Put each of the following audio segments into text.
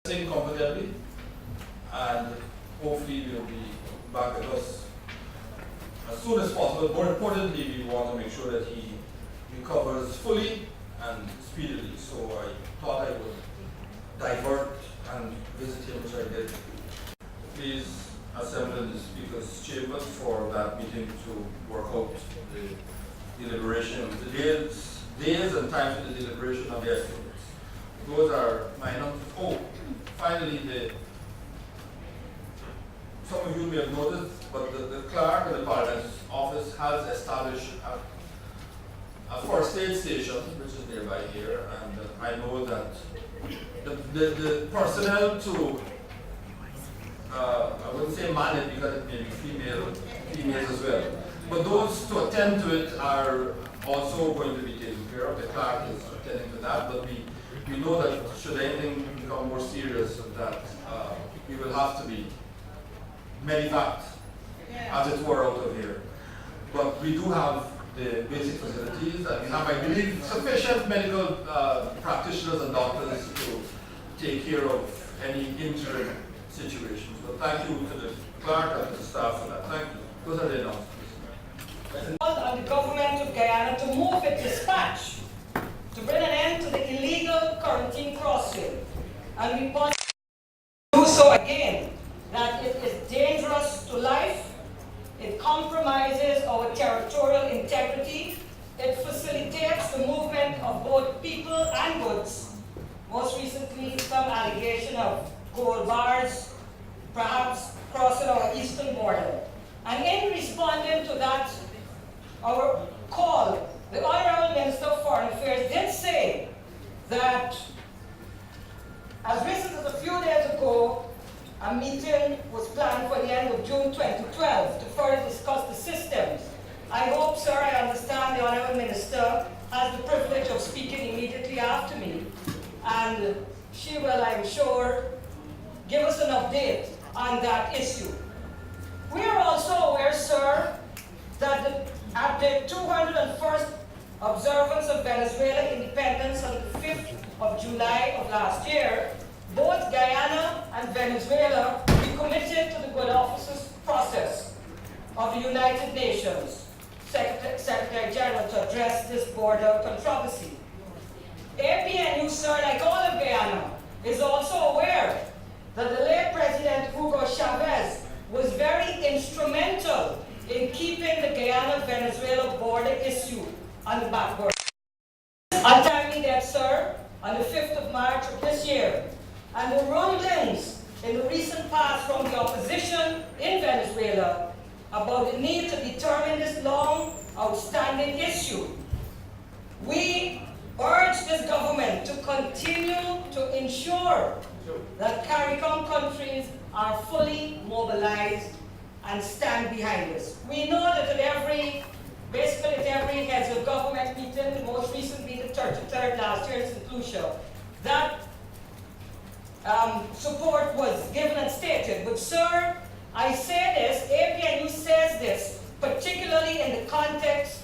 comfortably, and hopefully we'll be back with us as soon as possible. More importantly, we want to make sure that he recovers fully and speedily. So I thought I would divert and visit him, which I did. Please assemble in the Speaker's chambers for that meeting to work out the deliberation, the days and times for the deliberation of the estimates. Those are minor. Oh, finally, some of you may have noticed, but the clerk in the Parliament's office has established a first aid station, which is nearby here, and I know that the personnel to, I wouldn't say man it because it may be females as well, but those to attend to it are also going to be taken care of. The clerk is attending to that, but we know that should anything become more serious, that we will have to be medevaced, as it were, out of here. But we do have the basic facilities, and we have, I believe, sufficient medical practitioners and doctors to take care of any interim situations. But thank you to the clerk and the staff for that. Thank you. Those are the announcements. On the government of Guyana to move its dispatch to bring an end to the illegal quarantine crossing, and we want to do so again, that it is dangerous to life, it compromises our territorial integrity, it facilitates the movement of both people and goods. Most recently, some allegation of gold bars, perhaps crossing our eastern border. And in responding to that, our call, the Honorable Minister of Foreign Affairs did say that as recent as a few days ago, a meeting was planned for the end of June 2012 to further discuss the systems. I hope, sir, I understand the Honorable Minister has the privilege of speaking immediately after me, and she will, I'm sure, give us an update on that issue. We are also aware, sir, that at the 201st observance of Venezuela independence on the 5th of July of last year, both Guyana and Venezuela recommitted to the good offices process of the United Nations Secretary General to address this border controversy. APNU, sir, like all of Guyana, is also aware that the late President Hugo Chavez was very instrumental in keeping the Guyana-Venezuela border issue on the back burner. Untimely death, sir, on the 5th of March of this year, and the rumblings in the recent past from the opposition in Venezuela about the need to determine this long outstanding issue. We urge this government to continue to ensure that CARICOM countries are fully mobilized and stand behind us. We know that at every heads of government meeting, most recently the 33rd last year in St. Lucia, that support was given and stated. But sir, I say this, APNU says this, particularly in the context,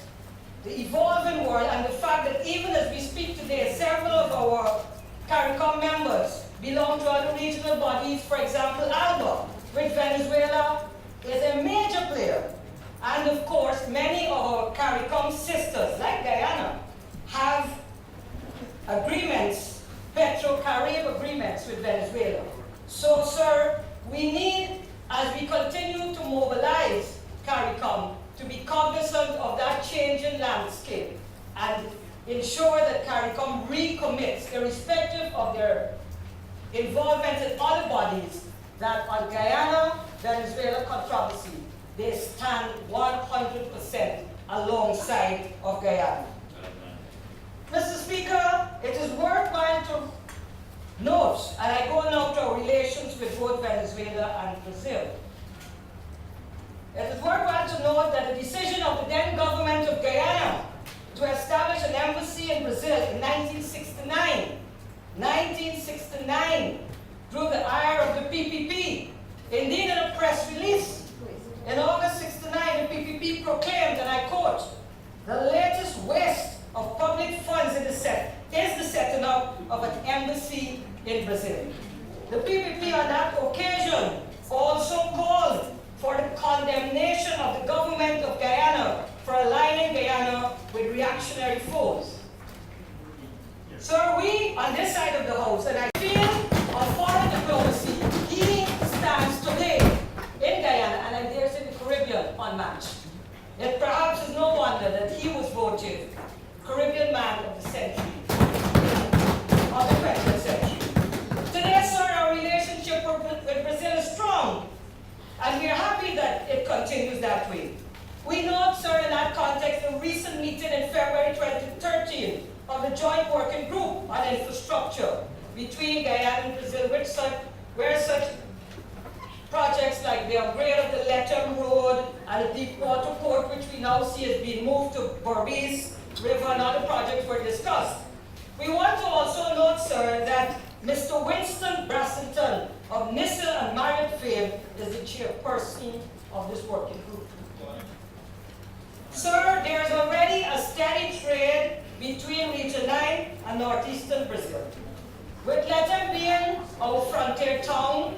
the evolving world, and the fact that even as we speak today, several of our CARICOM members belong to other regional bodies, for example, ALBA, which Venezuela is a major player. And of course, many of our CARICOM sisters, like Guyana, have agreements, Petro-Carib agreements with Venezuela. So, sir, we need, as we continue to mobilize CARICOM, to be cognizant of that changing landscape and ensure that CARICOM recommits, irrespective of their involvement in other bodies, that on Guyana-Venezuela controversy, they stand 100% alongside of Guyana. Mr. Speaker, it is worthwhile to note, and I go now to our relations with both Venezuela and Brazil. It is worthwhile to note that the decision of the then government of Guyana to establish an embassy in Brazil in 1969, drew the ire of the PPP. Indeed, in a press release, in August 69, the PPP proclaimed, and I quote, "The latest waste of public funds is the setting up of an embassy in Brazil." The PPP on that occasion also called for the condemnation of the government of Guyana for aligning Guyana with reactionary foes. Sir, we on this side of the house, and I feel of foreign diplomacy, he stands today in Guyana, and I dare say the Caribbean, unmatched. It perhaps is no wonder that he was voted Caribbean Man of the Century, of the 20th century. Today, sir, our relationship with Brazil is strong, and we are happy that it continues that way. We note, sir, in that context, the recent meeting in February 2013 of the Joint Working Group on Infrastructure between Guyana and Brazil, where such projects like the upgrade of the Lethem Road and the deep water port, which we now see has been moved to Berbice River, and other projects were discussed. We want to also note, sir, that Mr. Winston Brassington of NISIL and Marriott fame is the chairperson of this working group. Sir, there is already a steady trade between Region 9 and northeastern Brazil. With Lethem being our frontier town,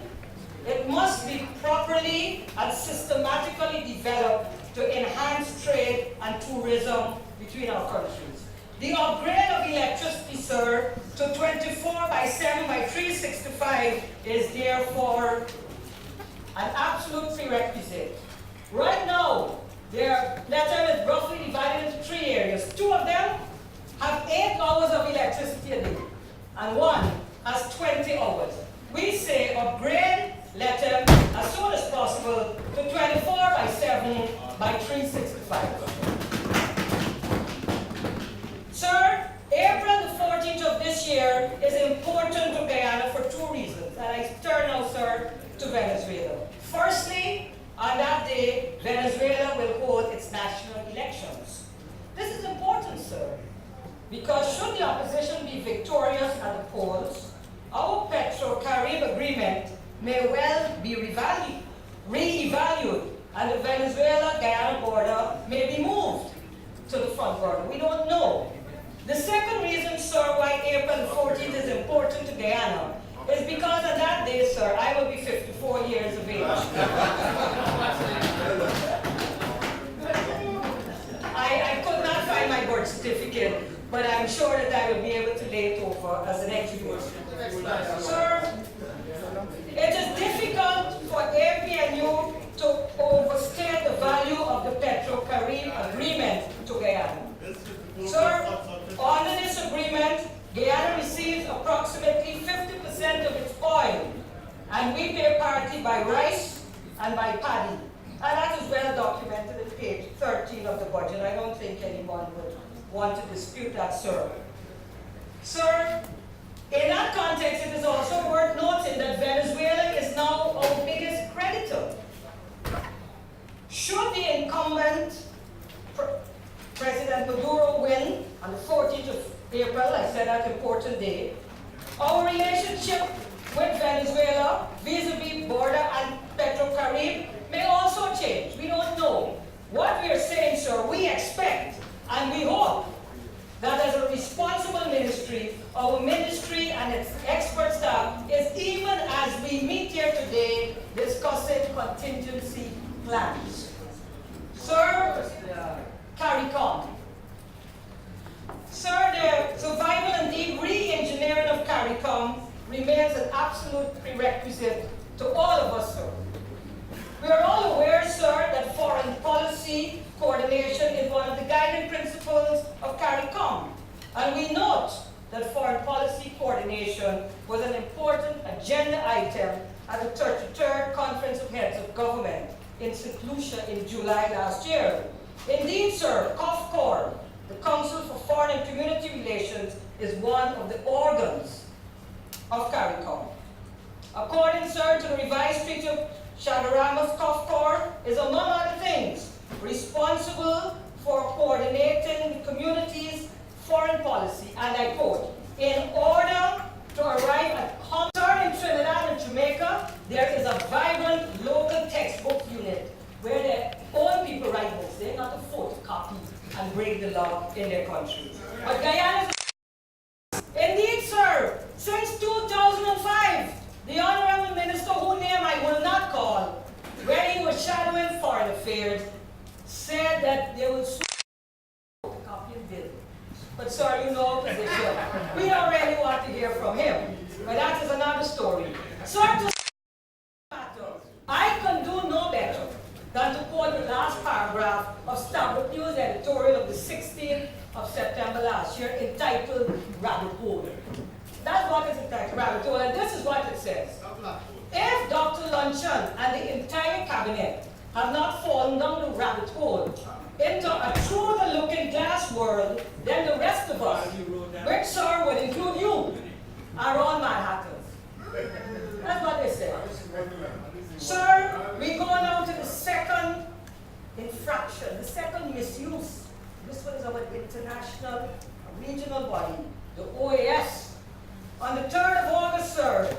it must be properly and systematically developed to enhance trade and tourism between our countries. The upgrade of electricity, sir, to 24/7/365 is therefore an absolute prerequisite. Right now, Lethem is roughly divided into 3 areas. 2 of them have 8 hours of electricity a day, and 1 has 20 hours. We say upgrade Lethem as soon as possible to 24/7/365. Sir, April the 14th of this year is important to Guyana for 2 reasons, and I turn now, sir, to Venezuela. Firstly, on that day, Venezuela will hold its national elections. This is important, sir, because should the opposition be victorious at the polls, our Petro-Carib agreement may well be re-evaluated, and the Venezuela-Guyana border may be moved to the front border. We don't know. The second reason, sir, why April 14th is important to Guyana is because on that day, sir, I will be 54 years of age. I could not find my birth certificate, but I'm sure that I will be able to lay it over as an exhibit. Sir, it is difficult for APNU to overstate the value of the Petro-Carib agreement to Guyana. Sir, under this agreement, Guyana receives approximately 50% of its oil, and we pay parity by rice and by paddy. And that is well documented in page 13 of the budget. I don't think anyone would want to dispute that, sir. Sir, in that context, it is also worth noting that Venezuela is now our biggest creditor. Should the incumbent President Maduro win on the 14th of April, I said that important day, our relationship with Venezuela vis-a-vis border and Petro-Carib may also change. We don't know. What we are saying, sir, we expect and we hope that as a responsible ministry, our ministry and its expert staff is, even as we meet here today, discussing contingency plans. Sir, CARICOM. Sir, the survival and indeed re-engineering of CARICOM remains an absolute prerequisite to all of us, sir. We are all aware, sir, that foreign policy coordination is one of the guiding principles of CARICOM. And we note that foreign policy coordination was an important agenda item at the 33rd Conference of Heads of Government in St. Lucia in July last year. Indeed, sir, COFCOR, the Council for Foreign and Community Relations, is one of the organs of CARICOM. According, sir, to the revised Treaty of Chaguaramas, COFCOR is, among other things, responsible for coordinating the community's foreign policy, and I quote, in order to arrive at common. In Trinidad and Jamaica, there is a vibrant local textbook unit where their own people write books. They're not a photocopy and break the law in their country. But Guyana is... Indeed, sir, since 2005, the But sir, you know our position. We don't really want to hear from him. But that is another story. Sir, to matter, I can do no better than to quote the last paragraph of Starbuck News editorial of the 16th of September last year entitled Rabbit Hole. That's what it's entitled, Rabbit Hole, and this is what it says. If Dr. Luncheon and the entire cabinet have not fallen down the rabbit hole into a through-the-looking glass world, then the rest of us, which sir would include you, are all Manhattans. That's what they say. Sir, we go now to the second infraction, the second misuse. This one is our international regional body, the OAS. On the 3rd of August, sir,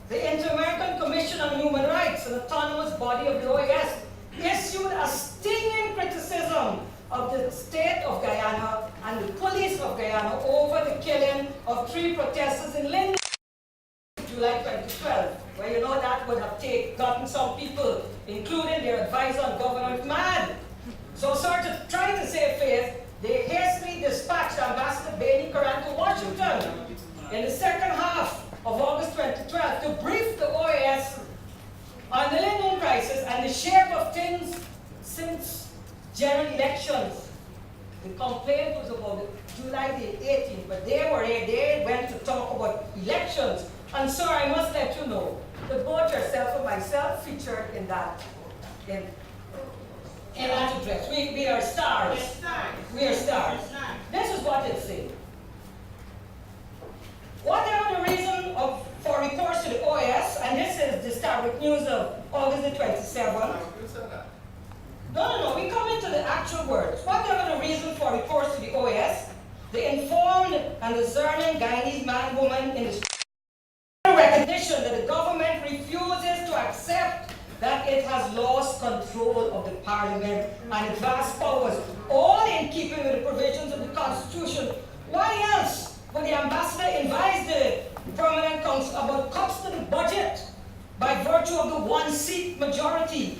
the Inter-American Commission on Human Rights, an autonomous body of the OAS, issued a stinging criticism of the state of Guyana and the police of Guyana over the killing of 3 protesters in Linden, July 2012, where you know that would have gotten some people, including their advisor on government, mad. So, sir, to try to save face, they hastily dispatched Ambassador Bailey Curran to Washington in the second half of August 2012 to brief the OAS on the Linden crisis and the shape of things since general elections. The complaint was about July the 18th, but they went to talk about elections. And sir, I must let you know that both yourself and myself featured in that address. We are stars. We are stars. This is what it says. Whatever the reason for reports to the OAS, and this is the Starbuck News of August the 27th. No, we come into the actual words. Whatever the reason for reports to the OAS, the informed and discerning Guyanese man, woman in the recognition that the government refuses to accept that it has lost control of the parliament and its vast powers, all in keeping with the provisions of the Constitution. Why else would the ambassador advise the permanent council about cuts to the budget by virtue of the 1-seat majority?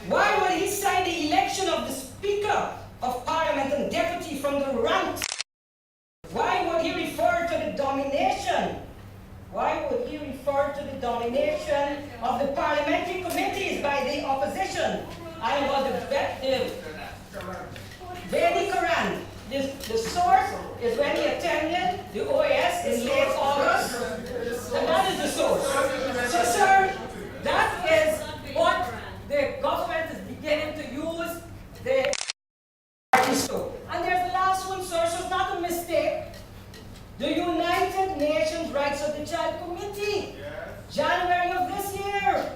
Why would he sign the election of the Speaker of Parliament and deputy from the ranks? Why would he refer to the domination? Why would he refer to the domination of the parliamentary committees by the opposition? And about the Bailey Curran. The source is when he attended the OAS in late August, and that is the source. So, sir, that is what the government is beginning to use the and there's the last one, sir, so it's not a mistake. The United Nations Rights of the Child Committee, January of this year.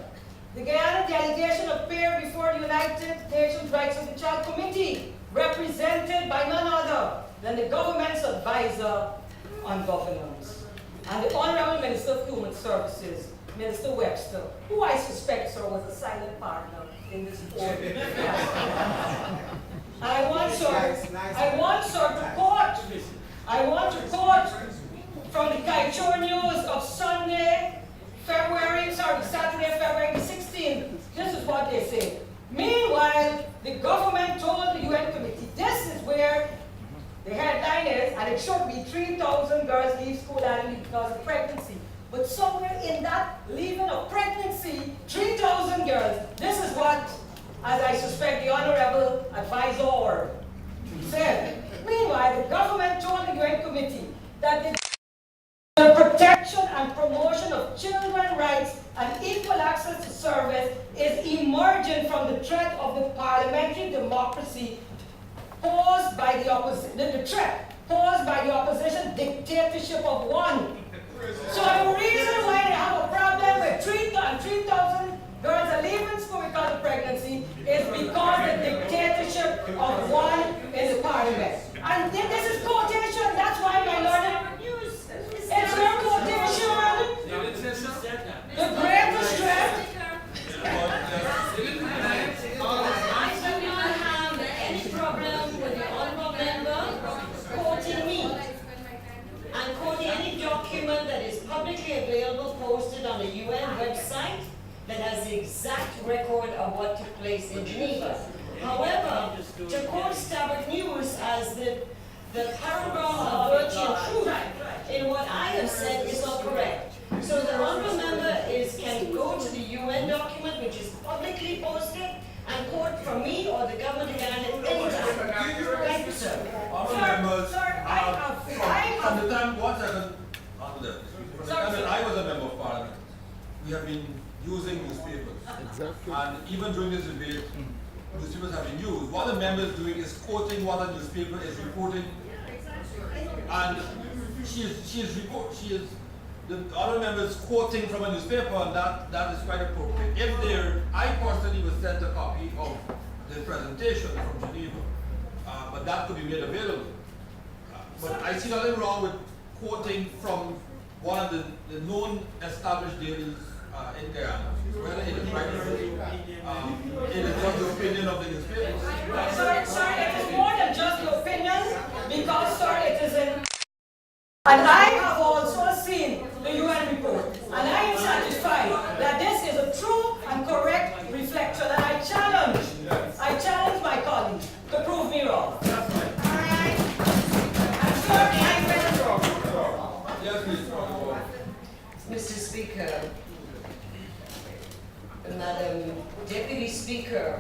The Guyana delegation appeared before the United Nations Rights of the Child Committee, represented by none other than the government's advisor on governance and the Honorable Minister of Human Services, Minister Webster, who I suspect, sir, was a silent partner in this board. I want, sir, to quote from the Kaichor News of Saturday, February 16th. This is what they say. Meanwhile, the government told the UN committee, this is where the headline is, and it should be 3,000 girls leave school annually because of pregnancy. But somewhere in that leaving of pregnancy, 3,000 girls, this is what, as I suspect, the Honorable Advisor said. Meanwhile, the government told the UN committee that the protection and promotion of children's rights and equal access to service is emerging from the threat of the parliamentary democracy posed by the opposition, the threat posed by the opposition dictatorship of one. So the reason why they have a problem with 3,000 girls are leaving school because of pregnancy is because the dictatorship of one in the parliament. And this is quotation, that's why my lord, it's your quotation. The greatest threat. I do not have any problem with the honorable member quoting me and quoting any document that is publicly available, posted on the UN website, that has the exact record of what took place in Geneva. However, to quote Starbuck News as the the paragraph of virtue and truth in what I have said is not correct. So the honorable member can go to the UN document, which is publicly posted, and quote from me or the government again at any time. Thank you, sir. Honourable members, Sir, I from have, the time, one second, from the time that I was a member of Parliament, we have been using newspapers. Exactly. And even during this debate, newspapers have been used. What the member is doing is quoting what the newspaper is reporting. And the other member is quoting from a newspaper, and that is quite appropriate. If there, I personally was sent a copy of the presentation from Geneva, but that could be made available. But I see nothing wrong with quoting from one of the known established dailies in Guyana, whether it is right or wrong. It is just the opinion of the newspaper. sir, it is more than just the opinion, because, sir, it is in. And I have also seen the UN report, and I am satisfied that this is a true and correct reflection, and I challenge my colleagues to prove me wrong. Alright? And sir, Yes, please. Mr. Speaker, Madam Deputy Speaker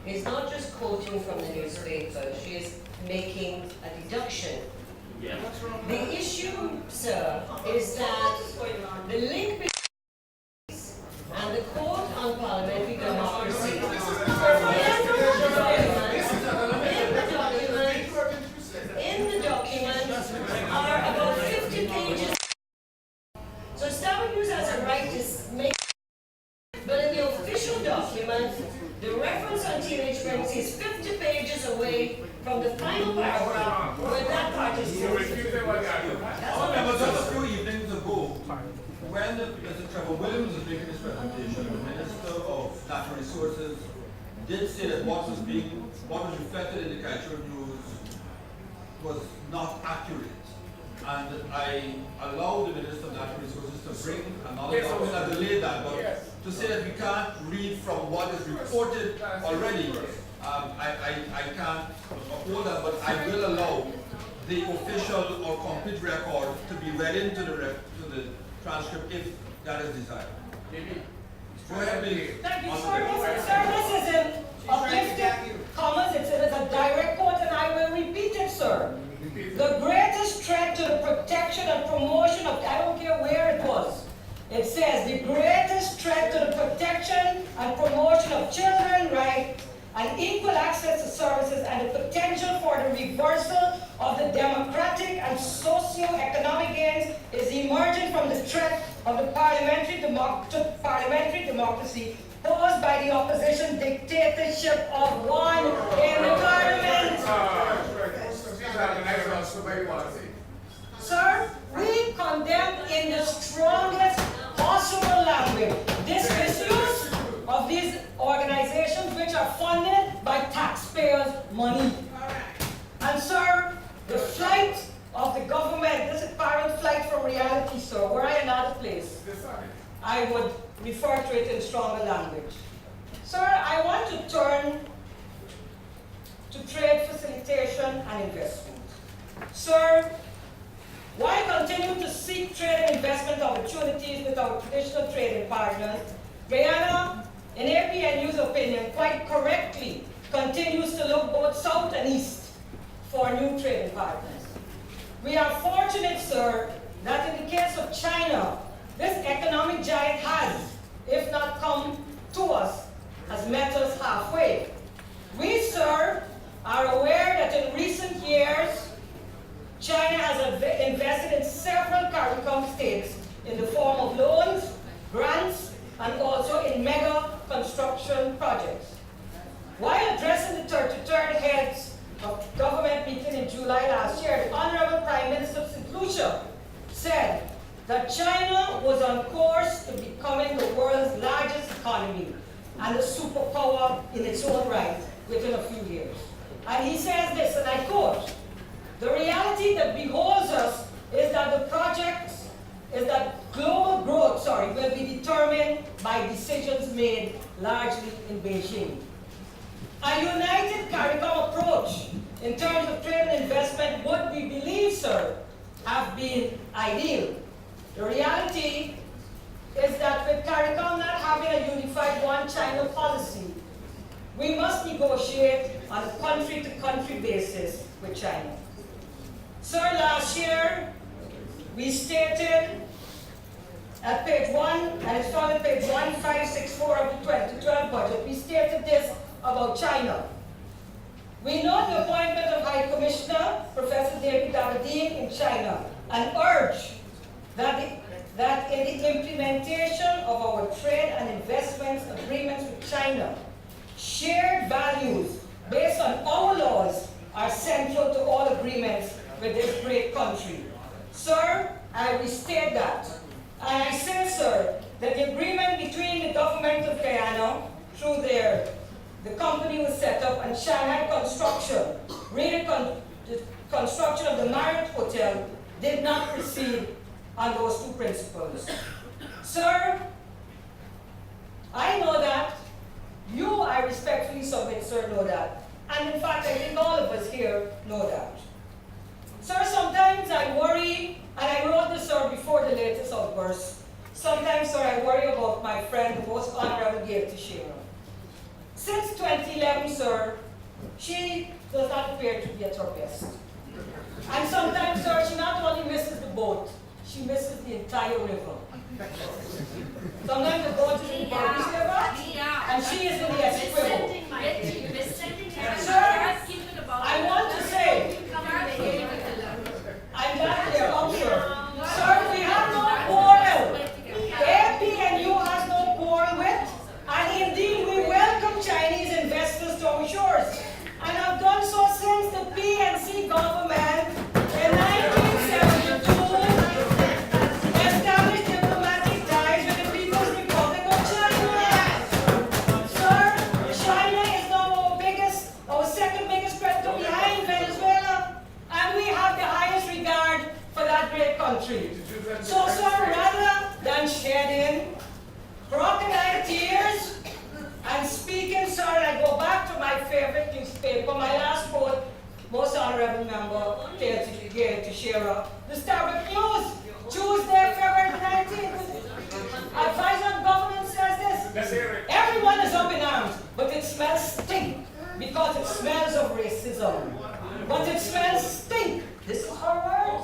is not just quoting from the newspaper, she is making a deduction. The issue, sir, is that the link between and the Court on Parliamentary Democracy in the document are about 50 pages. So Starbuck News has a right to make, but in the official document, the reference on teenage pregnancy is 50 pages away from the final paragraph where that part is posted. I remember just a few evenings ago, when Mr. Trevor Williams was making his presentation, the Minister of Natural Resources did say that what was reflected in the Cultural News was not accurate. And I allowed the Minister of Natural Resources to bring another document and delay that, but to say that we can't read from what is reported already, I can't uphold that, but I will allow the official or complete record to be read into the transcript if that is desired. Go ahead, please. thank you, sir. This is in uplifting comments. It is a direct quote, and I will repeat it, sir. The greatest threat to the protection and promotion of, I don't care where it was, it says the greatest threat to the protection and promotion of children's rights and equal access to services and the potential for the reversal of the democratic and socio-economic gains is emerging from the threat of the parliamentary democracy posed by the opposition dictatorship of one in the parliament. Sir, we condemn in the strongest possible language this misuse of these organizations which are funded by taxpayers' money. And sir, the flight of the government, this apparent flight from reality, sir, were I another place, I would refer to it in stronger language. Sir, I want to turn to trade facilitation and investment. Sir, while continuing to seek trade and investment opportunities with our traditional trading partners, Guyana, in APNU's opinion, quite correctly, continues to look both south and east for new trading partners. We are fortunate, sir, that in the case of China, this economic giant has, if not come to us, has met us halfway. We, sir, are aware that in recent years, China has invested in several CARICOM states in the form of loans, grants, and also in mega construction projects. While addressing the 33rd heads of government meeting in July last year, the Honorable Prime Minister St. Lucia said that China was on course to becoming the world's largest economy and a superpower in its own right within a few years. And he says this, and I quote, "The reality that beholds us is that global growth, will be determined by decisions made largely in Beijing." A united CARICOM approach in terms of trade and investment would, we believe, sir, have been ideal. The reality is that with CARICOM not having a unified one China policy, we must negotiate on a country-to-country basis with China. Sir, last year, we stated at page 1, and it's found at page 1564 of the 2012 budget, we stated this about China. We note the appointment of High Commissioner Professor David Aberdeen in China and urge that in the implementation of our trade and investment agreements with China, shared values based on our laws are central to all agreements with this great country. Sir, I restate that. And I say, sir, that the agreement between the government of Guyana through the company was set up and Shanghai Construction, the construction of the Marriott Hotel, did not proceed on those two principles. Sir, I know that. You, I respectfully submit, sir, know that. And in fact, I think all of us here know that. Sir, sometimes I worry, and I wrote this, sir, before the latest outburst. Sometimes, sir, I worry about my friend, the Most Honorable Gail Teixeira. Since 2011, sir, she does not appear to be at her best. And sometimes, sir, she not only misses the boat, she misses the entire river. Sometimes the boat is in the Burmese River, and she is in the Essequibo. Sir, I want to say, I'm not there, I'm sure. Sir, we have no quarrel. APNU has no quarrel with, and indeed we welcome Chinese investors to our shores. And have done so since the PNC government in 1972 established diplomatic ties with the People's Republic of China. Sir, China is now our second biggest creditor behind Venezuela, and we have the highest regard for that great country. So, sir, rather than shedding crocodile tears and speaking, sir, I go back to my favorite newspaper, my last quote, Most Honorable Member Gail Teixeira, the Starbuck News, Tuesday, February 19th. Advisor of government says this. Everyone is up in arms, but it smells stink because it smells of racism. But it smells stink. This is her word.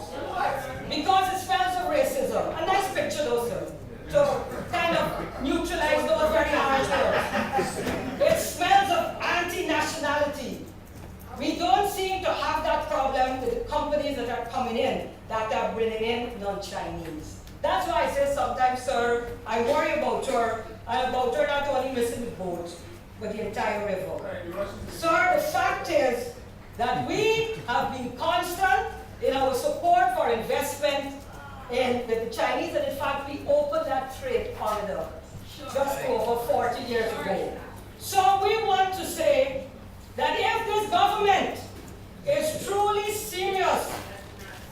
Because it smells of racism. A nice picture, though, sir. To kind of neutralize those very harsh words. It smells of anti-nationality. We don't seem to have that problem with the companies that are coming in, that are bringing in non-Chinese. That's why I say sometimes, sir, I worry about her, and about her not only missing the boat, but the entire river. Sir, the fact is that we have been constant in our support for investment with the Chinese, and in fact we opened that trade corridor just over 40 years ago. So we want to say that if this government is truly serious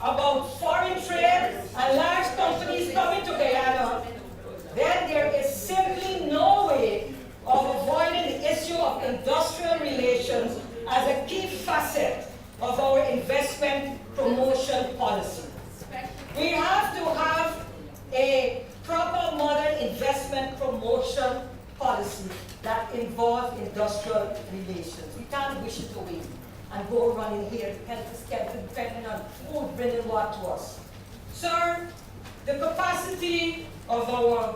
about foreign trade and large companies coming to Guyana, then there is simply no way of avoiding the issue of industrial relations as a key facet of our investment promotion policy. We have to have a proper modern investment promotion policy that involves industrial relations. We can't wish it away and go running here, depending on who's bringing what to us. Sir, the capacity of our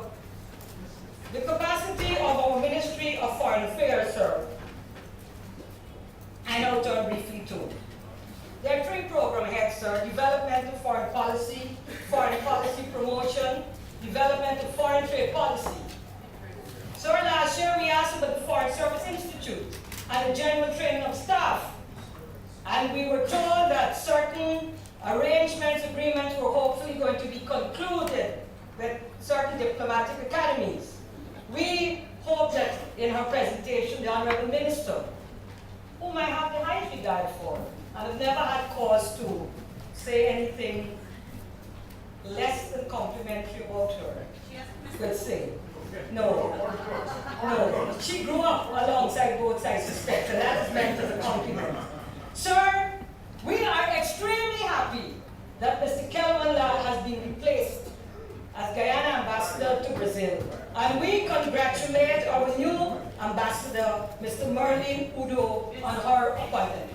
Ministry of Foreign Affairs, sir, and I'll turn briefly to. There are three program heads, sir: developmental foreign policy promotion, development of foreign trade policy. Sir, last year we asked about the Foreign Service Institute and the general training of staff. And we were told that certain arrangements, agreements were hopefully going to be concluded with certain diplomatic academies. We hope that in her presentation, the Honorable Minister, whom I have the highest regard for, and have never had cause to say anything less than complimentary about her, will say. No. No. She grew up alongside both sides, suspect, and that is meant as a compliment. Sir, we are extremely happy that Mr. Kelvin Lal has been replaced as Guyana ambassador to Brazil. And we congratulate our new ambassador, Mr. Merlin Udo, on her appointment.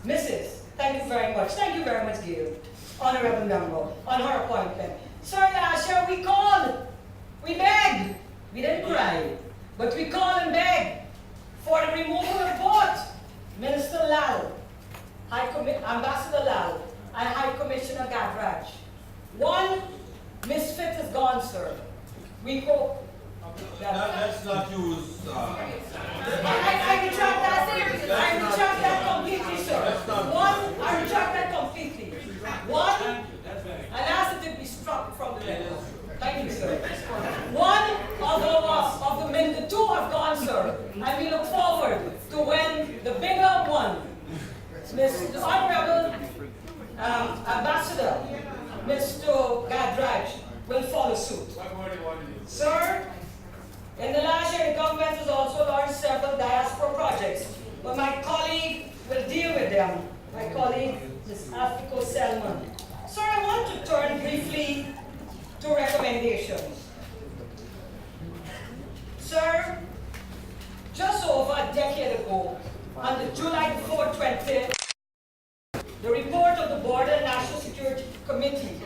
Mrs. Thank you very much. Thank you very much, Gail. Honorable member, on her appointment. Sir, last year we called, we begged, we didn't cry, but we called and begged for the removal of both Minister Lal, Ambassador Lal, and High Commissioner Gadraj. One misfit is gone, sir. We hope Let's not use. I retract that. I retract that completely, sir. I retract that completely. One, and ask it to be struck from the list. Thank you, sir. One of the two have gone, sir, and we look forward to when the bigger one, Mr. Honorable Ambassador, Mr. Gadraj, will follow suit. Sir, in the last year, the government has also launched several diaspora projects, but my colleague will deal with them. My colleague, Ms. Africo Selman. Sir, I want to turn briefly to recommendations. Sir, just over a decade ago, on July 4, 20, the report of the Border and National Security Committee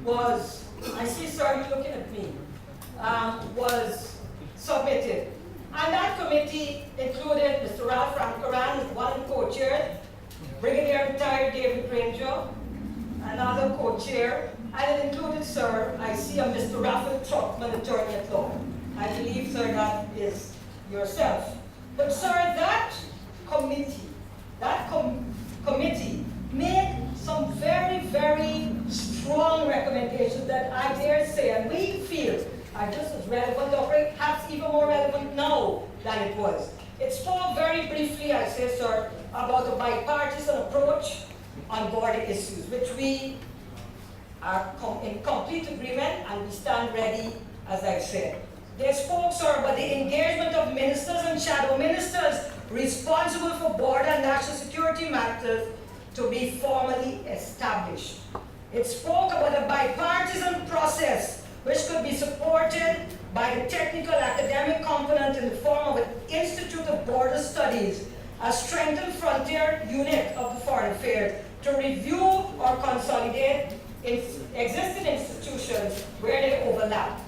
was, I see sir, you looking at me, was submitted. And that committee included Mr. Ralph Rankaran, who's one co-chair, Brigadier retired David Granger, another co-chair, and it included, sir, I see a Mr. Raphael Truckman, attorney at law. I believe, sir, that is yourself. But, sir, that committee, committee made some very, very strong recommendations that I dare say, and we feel are just as relevant, or perhaps even more relevant now than it was. It spoke very briefly, I say, sir, about the bipartisan approach on border issues, which we are in complete agreement and we stand ready, as I said. They spoke, sir, about the engagement of ministers and shadow ministers responsible for border and national security matters to be formally established. It spoke about a bipartisan process which could be supported by the technical academic component in the form of an Institute of Border Studies, a strengthened frontier unit of the Foreign Affairs to review or consolidate existing institutions where they overlap.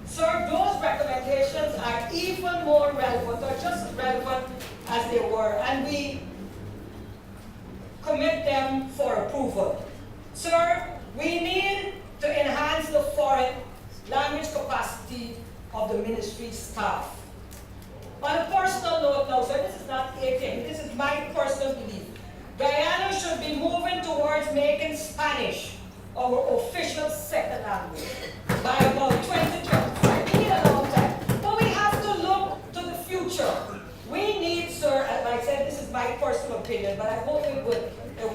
Sir, those recommendations are even more relevant, or just as relevant as they were, and we commit them for approval. Sir, we need to enhance the foreign language capacity of the ministry staff. On a personal note now, sir, this is not a thing, this is my personal belief. Guyana should be moving towards making Spanish our official second language by about 2025. We need a long time. But we have to look to the future. We need, sir, as I said, this is my personal opinion, but I hope it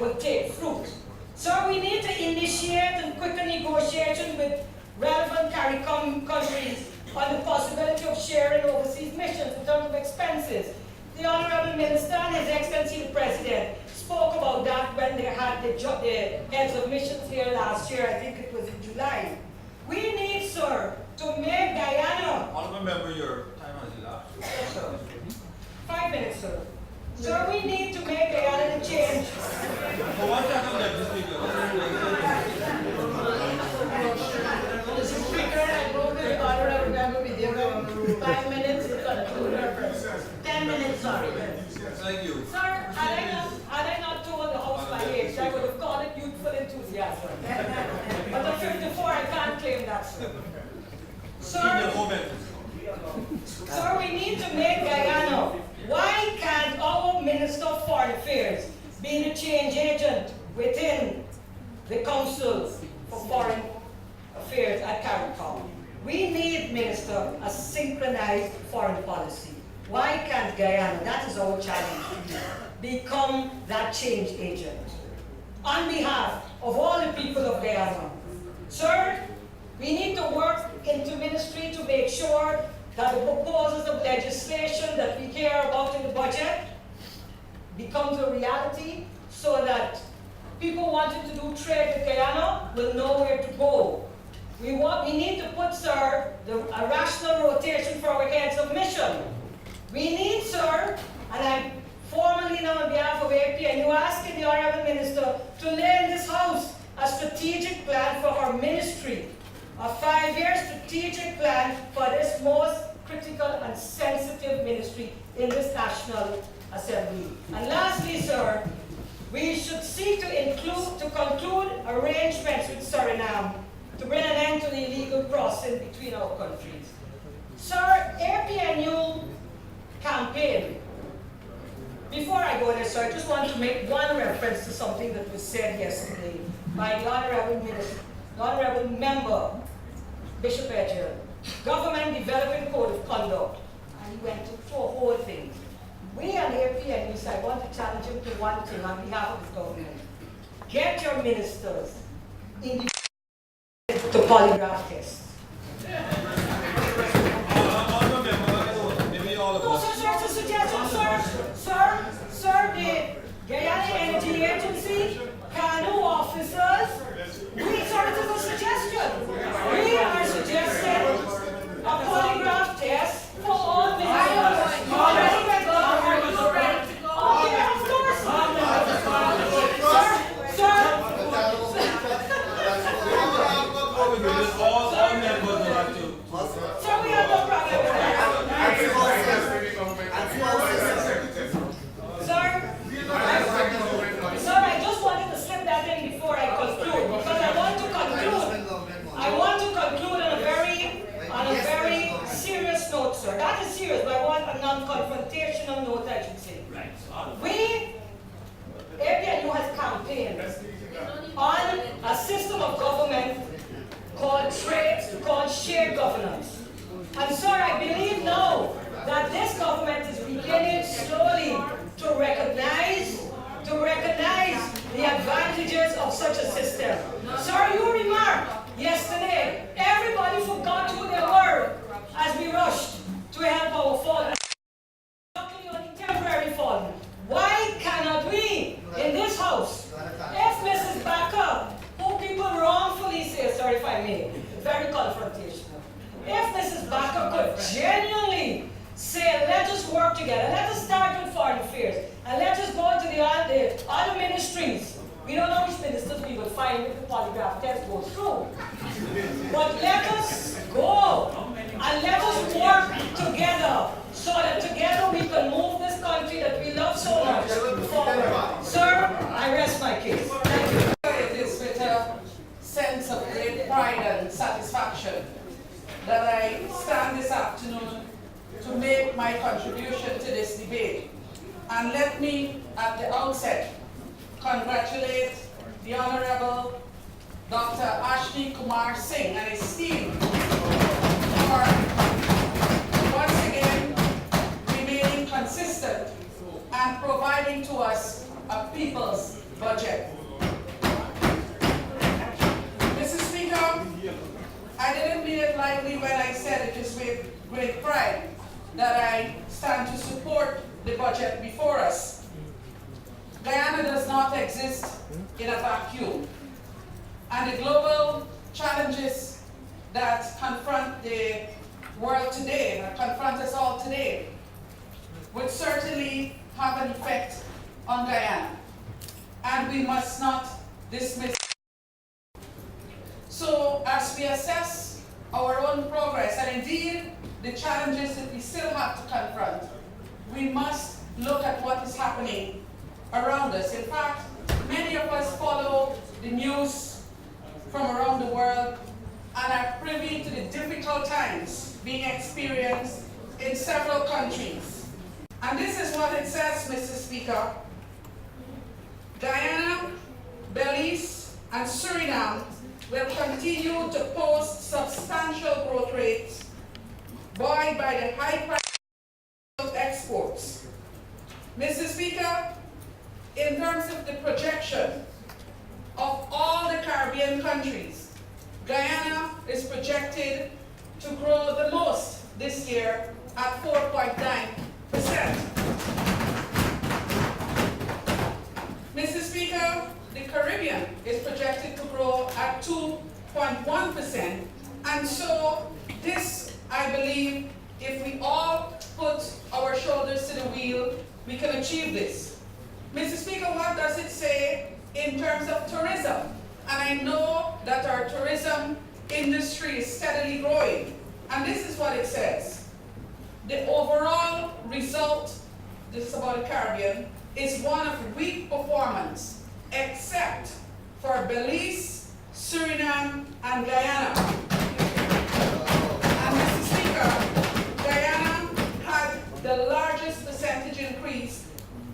would take fruit. Sir, we need to initiate and quicken negotiations with relevant CARICOM countries on the possibility of sharing overseas missions in terms of expenses. The Honorable Minister and His Excellency the President spoke about that when they had the heads of missions here last year. I think it was in July. We need, sir, to make Guyana. Honorable member, your time has elapsed. Yes, sir. 5 minutes, sir. Sir, we need to make Guyana the change. For one second, let me speak. Mr. Speaker, I move that the Honorable Member be given 5 minutes to conclude her presence. 10 minutes, sorry. Thank you. Sir, had I not told the House my age, I would have called it youthful enthusiasm. But at 54, I can't claim that, sir. Sir, we need to make Guyana. Why can't our Minister of Foreign Affairs be the change agent within the Council for Foreign Affairs at CARICOM? We need, Minister, a synchronized foreign policy. Why can't Guyana, that is our challenge, become that change agent? On behalf of all the people of Guyana, sir, we need to work into ministry to that the proposals of legislation that we hear about in the budget becomes a reality so that people wanting to do trade with Guyana will know where to go. We need to put, sir, a rational rotation for our heads of mission. We need, sir, and I formally now on behalf of APNU asking the Honourable Minister to lay in this House a strategic plan for our ministry, a 5-year strategic plan for this most critical and sensitive ministry in this National Assembly. And lastly, sir, we should seek to conclude arrangements with Suriname to bring an end to the illegal crossing between our countries. Sir, APNU campaign. Before I go there, sir, I just want to make one reference to something that was said yesterday by the Honourable Member, Bishop Edger, Government Developing Code of Conduct, and he went through a whole thing. We and APNU said, I want to challenge him to one thing on behalf of the government. Get your ministers in the to polygraph tests. No, sir, it's a suggestion, sir, the Guyana Energy Agency, CANU officers, sir, it is a suggestion. We are suggesting a polygraph test for all ministers. Okay, of course. Sir, we have no problem with that. Sir, I just wanted to slip that in before I conclude, because I want to conclude on a very serious note, sir. That is serious, but I want a non-confrontational note, I should say. APNU has campaigned on a system of government called shared governance. And sir, I believe now that this government is beginning slowly to recognize the advantages of such a system. Sir, you remarked yesterday, everybody forgot who they were as we rushed to help our fallen. Luckily on the temporary fallen. Why cannot we, in this House, if Mrs. Backer, who people wrongfully say, sorry if I may, very confrontational, if Mrs. Backer could genuinely say, let us work together, let us start with foreign affairs, and let us go to the other ministries. We don't know which ministers we will find if the polygraph test goes through. But let us go, and let us work together, so that together we can move this country that we love so much forward. Sir, I rest my case. Thank you. It is with a sense of great pride and satisfaction that I stand this afternoon to make my contribution to this debate. And let me, at the outset, congratulate the Honorable Dr. Ashni Kumar Singh and his team for once again remaining consistent and providing to us a people's budget. Mr. Speaker, I didn't mean it lightly when I said it is with great pride that I stand to support the budget before us. Guyana does not exist in a vacuum, and the global challenges that confront the world today, and confront us all today, would certainly have an effect on Guyana, and we must not dismiss. So as we assess our own progress, and indeed the challenges that we still have to confront, we must look at what is happening around us. In fact, many of us follow the news from around the world and are privy to the difficult times being experienced in several countries. And this is what it says, Mr. Speaker. Guyana, Belize, and Suriname will continue to post substantial growth rates buoyed by the high price of exports. Mr. Speaker, in terms of the projection of all the Caribbean countries, Guyana is projected to grow the most this year at 4.9%. Mr. Speaker, the Caribbean is projected to grow at 2.1%, and so this, I believe, if we all put our shoulders to the wheel, we can achieve this. Mr. Speaker, what does it say in terms of tourism? And I know that our tourism industry is steadily growing, and this is what it says. The overall result, this is about the Caribbean, is one of weak performance, except for Belize, Suriname, and Guyana. And Mr. Speaker, Guyana had the largest percentage increase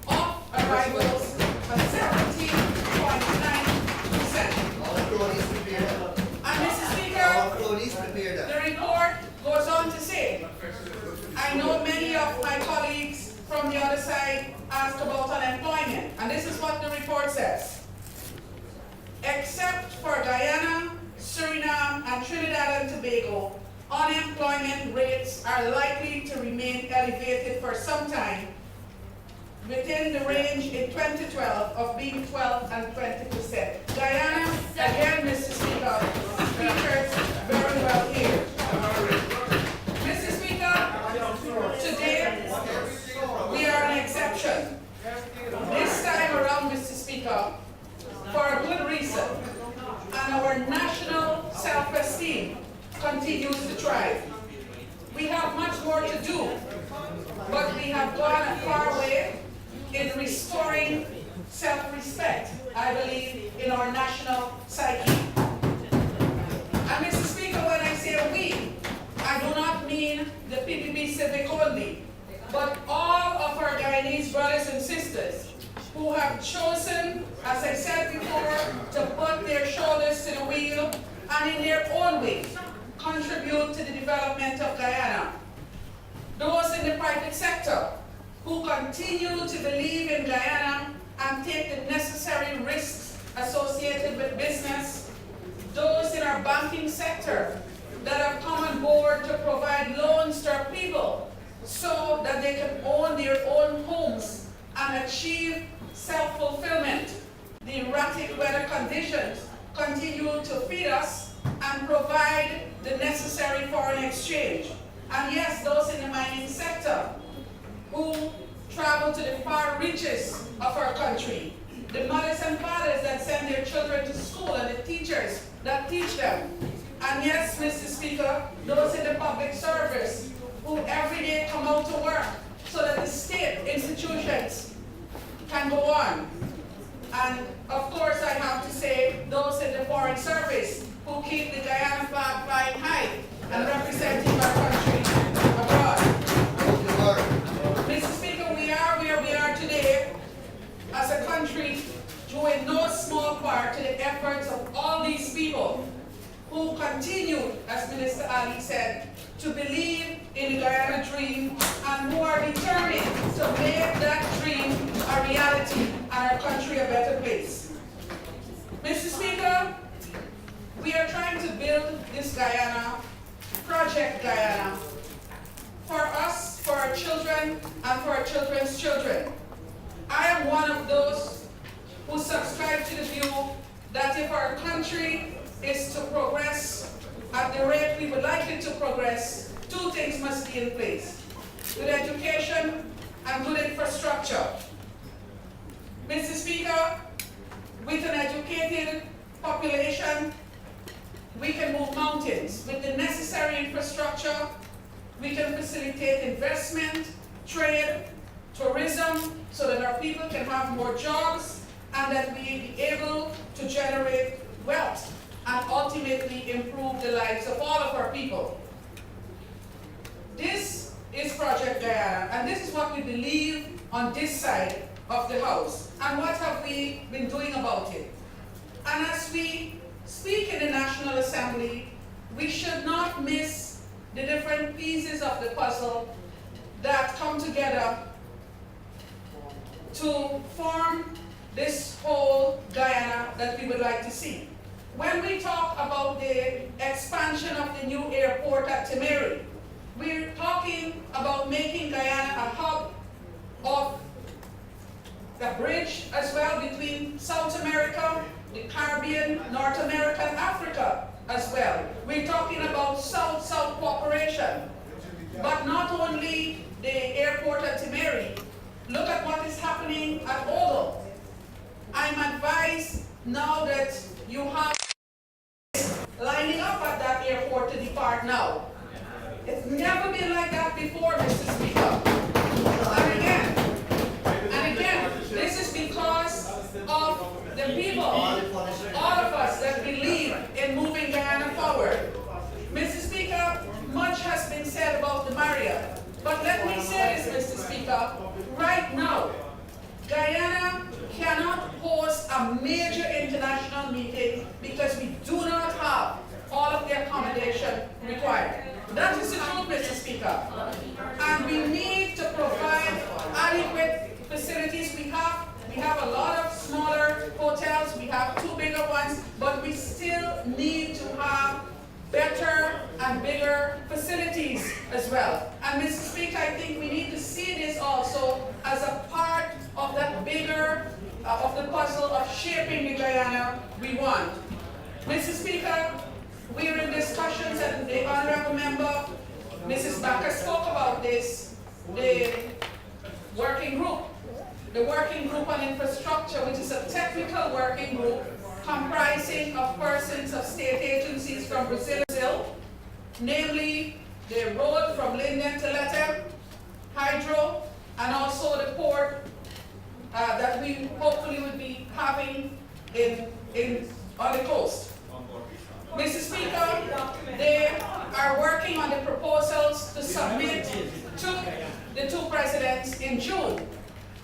of arrivals of 17.9%. And Mr. Speaker, the report goes on to say, I know many of my colleagues from the other side asked about unemployment, and this is what the report says. Except for Guyana, Suriname, and Trinidad and Tobago, unemployment rates are likely to remain elevated for some time, within the range in 2012 of being 12 and 20%. Guyana, again, Mr. Speaker, features very well here. Mr. Speaker, today we are an exception. This time around, Mr. Speaker, for a good reason, and our national self-esteem continues to thrive. We have much more to do, but we have gone a far way in restoring self-respect, I believe, in our national psyche. And Mr. Speaker, when I say we, I do not mean the PPP Civic only, but all of our Guyanese brothers and sisters who have chosen, as I said before, to put their shoulders to the wheel and in their own way contribute to the development of Guyana. Those in the private sector who continue to believe in Guyana and take the necessary risks associated with business. Those in our banking sector that have come on board to provide loans to our people so that they can own their own homes and achieve self-fulfillment. The erratic weather conditions continue to feed us and provide the necessary foreign exchange. And yes, those in the mining sector who travel to the far reaches of our country, the mothers and fathers that send their children to school and the teachers that teach them. And yes, Mr. Speaker, those in the public service who every day come out to work so that the state institutions can go on. And of course I have to say those in the foreign service who keep the Guyana flag flying high and representing our country abroad. Mr. Speaker, we are where we are today as a country due in no small part to the efforts of all these people who continue, as Minister Ali said, to believe in the Guyana dream and who are determined to make that dream a reality and our country a better place. Mr. Speaker, we are trying to build this Guyana, Project Guyana, for us, for our children, and for our children's children. I am one of those who subscribe to the view that if our country is to progress at the rate we would like it to progress, two things must be in place: good education and good infrastructure. Mr. Speaker, with an educated population, we can move mountains. With the necessary infrastructure, we can facilitate investment, trade, tourism, so that our people can have more jobs and that we be able to generate wealth and ultimately improve the lives of all of our people. This is Project Guyana, and this is what we believe on this side of the House. And what have we been doing about it? And as we speak in the National Assembly, we should not miss the different pieces of the puzzle that come together to form this whole Guyana that we would like to see. When we talk about the expansion of the new airport at Timeri, we're talking a bridge as well between South America, the Caribbean, North America, and Africa as well. We're talking about South-South cooperation. But not only the airport at Timeri, look at what is happening at Ogle. I'm advised now that you have lining up at that airport to depart now. It's never been like that before, Mr. Speaker. And again, this is because of the people, all of us that believe in moving Guyana forward. Mr. Speaker, much has been said about the Marriott, but let me say this, Mr. Speaker, right now, Guyana cannot host a major international meeting because we do not have all of the accommodation required. That is the truth, Mr. Speaker. And we need to provide adequate facilities. We have a lot of smaller hotels, we have 2 bigger ones, but we still need to have better and bigger facilities as well. And Mr. Speaker, I think we need to see this also as a part of that bigger, of the puzzle of shaping the Guyana we want. Mr. Speaker, we're in discussions, and the Honorable Member, Mrs. Bakker, spoke about this, the working group on infrastructure, which is a technical working group comprising of persons of state agencies from Brazil, namely the road from Linden to Lethem, hydro, and also the port that we hopefully will be having on the coast. Mr. Speaker, they are working on the proposals to submit to the 2 presidents in June.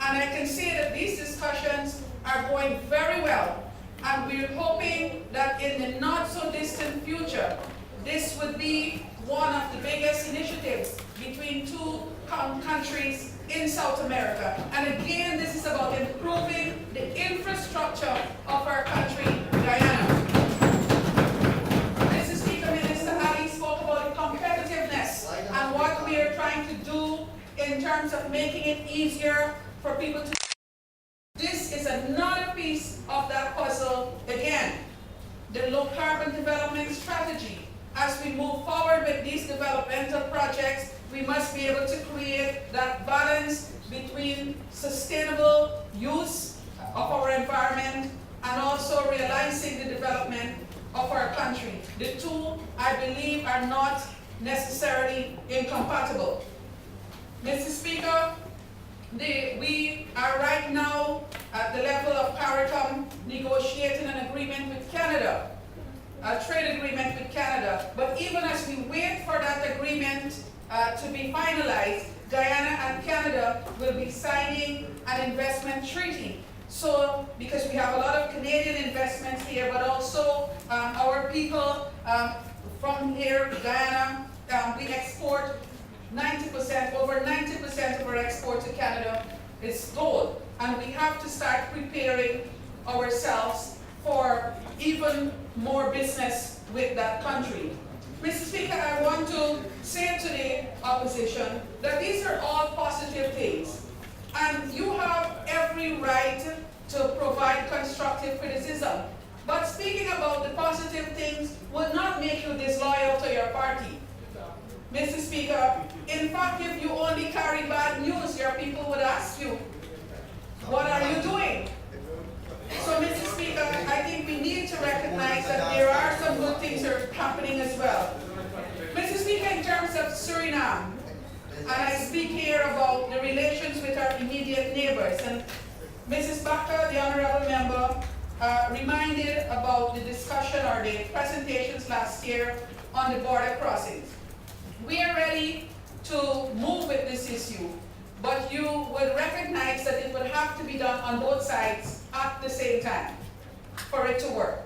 And I can say that these discussions are going very well. And we're hoping that in the not so distant future, this would be one of the biggest initiatives between 2 countries in South America. And again, this is about improving the infrastructure of our country, Guyana. Mr. Speaker, Minister Ali spoke about competitiveness and what we are trying to do in terms of making it easier for people to. This is another piece of that puzzle. Again, the low carbon development strategy. As we move forward with these developmental projects, we must be able to create that balance between sustainable use of our environment and also realizing the development of our country. The 2, I believe, are not necessarily incompatible. Mr. Speaker, we are right now at the level of CARICOM negotiating an agreement with Canada, a trade agreement with Canada. But even as we wait for that agreement to be finalized, Guyana and Canada will be signing an investment treaty. So, because we have a lot of Canadian investments here, but also our people from here, Guyana, we export 90%, over 90% of our export to Canada is gold. And we have to start preparing ourselves for even more business with that country. Mr. Speaker, I want to say to the opposition that these are all positive things. And you have every right to provide constructive criticism. But speaking about the positive things would not make you disloyal to your party. Mr. Speaker, in fact, if you only carry bad news, your people would ask you, what are you doing? So, Mr. Speaker, I think we need to recognize that there are some good things that are happening as well. Mr. Speaker, in terms of Suriname, and I speak here about the relations with our immediate neighbors, and Mrs. Bakker, the Honorable Member, reminded about the discussion or the presentations last year on the border crossings. We are ready to move with this issue, but you will recognize that it will have to be done on both sides at the same time for it to work.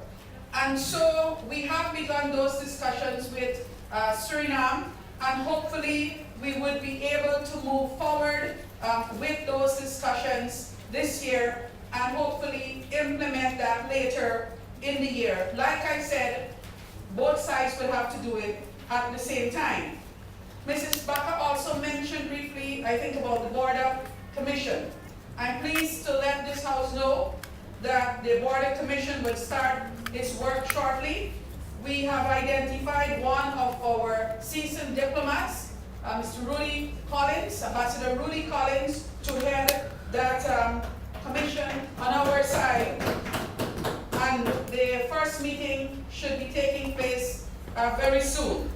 And so we have begun those discussions with Suriname, and hopefully we will be able to move forward with those discussions this year and hopefully implement that later in the year. Like I said, both sides will have to do it at the same time. Mrs. Bakker also mentioned briefly, I think, about the border commission. I'm pleased to let this House know that the Border Commission will start its work shortly. We have identified one of our seasoned diplomats, Mr. Rudy Collins, Ambassador Rudy Collins, to head that commission on our side. And the first meeting should be taking place very soon.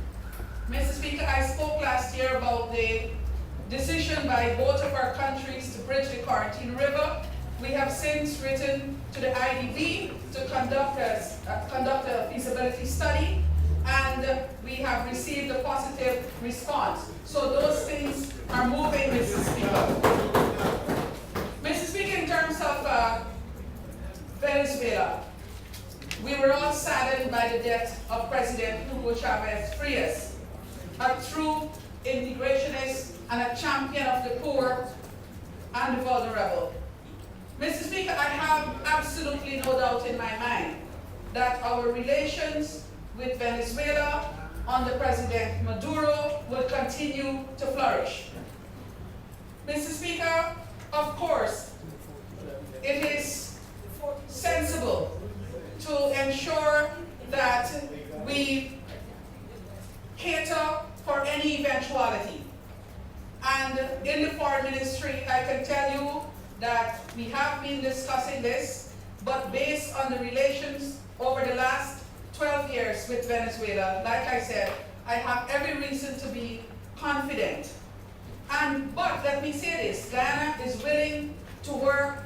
Mr. Speaker, I spoke last year about the decision by both of our countries to bridge the Quarantine River. We have since written to the IDB to conduct a feasibility study, and we have received a positive response. So those things are moving, Mr. Speaker. Mr. Speaker, in terms of Venezuela, we were all saddened by the death of President Hugo Chavez Frias, a true integrationist and a champion of the poor and the vulnerable. Mr. Speaker, I have absolutely no doubt in my mind that our relations with Venezuela under President Maduro will continue to flourish. Mr. Speaker, of course, it is sensible to ensure that we cater for any eventuality. And in the Foreign Ministry, I can tell you that we have been discussing this, but based on the relations over the last 12 years with Venezuela, like I said, I have every reason to be confident. But let me say this, Guyana is willing to work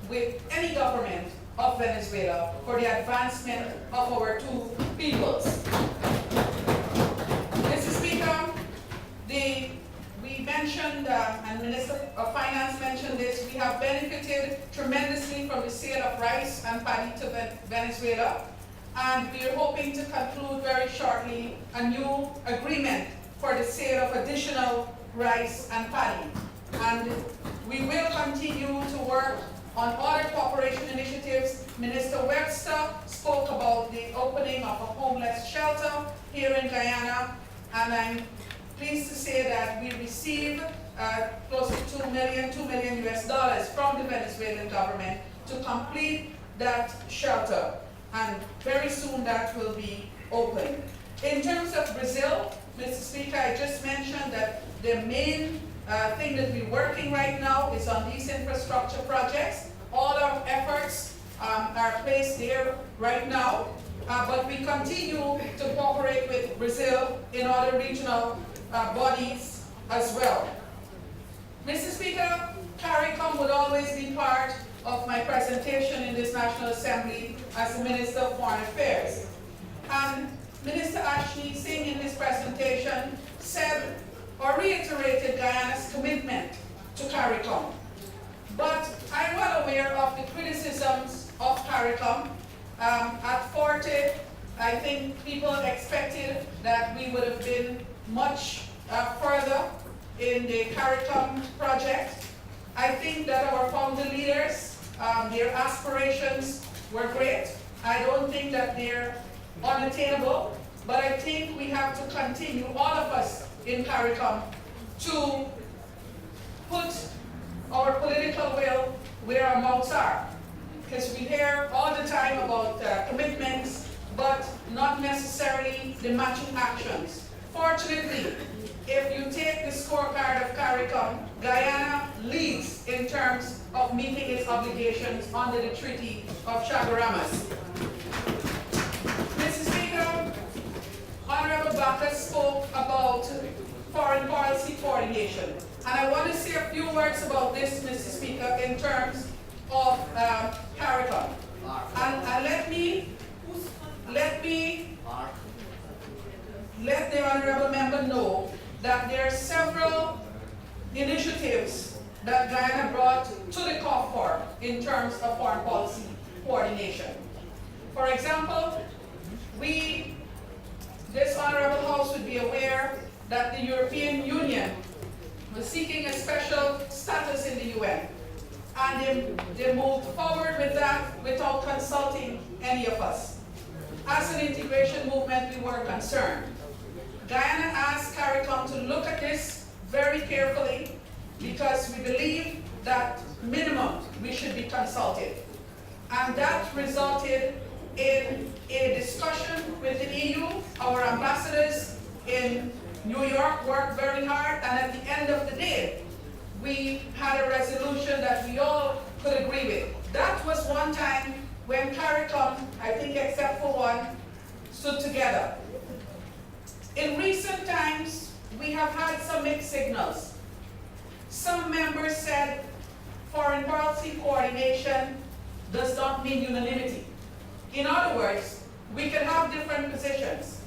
with any government of Venezuela for the advancement of our two peoples. Mr. Speaker, we mentioned, and Minister of Finance mentioned this, we have benefited tremendously from the sale of rice and paddy to Venezuela, and we are hoping to conclude very shortly a new agreement for the sale of additional rice and paddy. And we will continue to work on other cooperation initiatives. Minister Webster spoke about the opening of a homeless shelter here in Guyana, and I'm pleased to say that we received close to $2 million US from the Venezuelan government to complete that shelter, and very soon that will be open. In terms of Brazil, Mr. Speaker, I just mentioned that the main thing that we're working right now is on these infrastructure projects. All our efforts are placed there right now, but we continue to cooperate with Brazil in other regional bodies as well. Mr. Speaker, CARICOM would always be part of my presentation in this National Assembly as the Minister of Foreign Affairs. And Minister Ashley Singh in his presentation said or reiterated Guyana's commitment to CARICOM. But I'm well aware of the criticisms of CARICOM. At 40, I think people expected that we would have been much further in the CARICOM project. I think that our founder leaders, their aspirations were great. I don't think that they're unattainable, but I think we have to continue, all of us in CARICOM, to put our political will where our mouths are. Because we hear all the time about commitments, but not necessarily the matching actions. Fortunately, if you take the scorecard of CARICOM, Guyana leads in terms of meeting its obligations under the Treaty of Chaguaramas. Mr. Speaker, Honorable Bacchus spoke about foreign policy coordination. And I want to say a few words about this, Mr. Speaker, in terms of CARICOM. And let the honorable member know that there are several initiatives that Guyana brought to the COFOR in terms of foreign policy coordination. For example, this honorable House would be aware that the European Union was seeking a special status in the UN, and they moved forward with that without consulting any of us. As an integration movement, we were concerned. Guyana asked CARICOM to look at this very carefully because we believe that minimum we should be consulted. And that resulted in a discussion with the EU. Our ambassadors in New York worked very hard, and at the end of the day, we had a resolution that we all could agree with. That was one time when CARICOM, I think except for one, stood together. In recent times, we have had some mixed signals. Some members said foreign policy coordination does not mean unanimity. In other words, we can have different positions,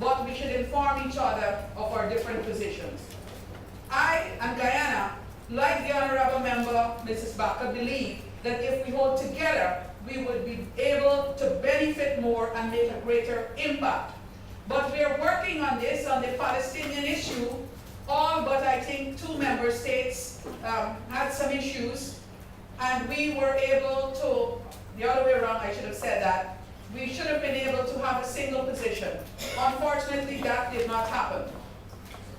but we should inform each other of our different positions. I and Guyana, like the Honorable Member, Mrs. Baca, believe that if we hold together, we would be able to benefit more and make a greater impact. But we are working on this, on the Palestinian issue. All but I think 2 member states had some issues, and we were able to, the other way around, I should have said that, we should have been able to have a single position. Unfortunately, that did not happen.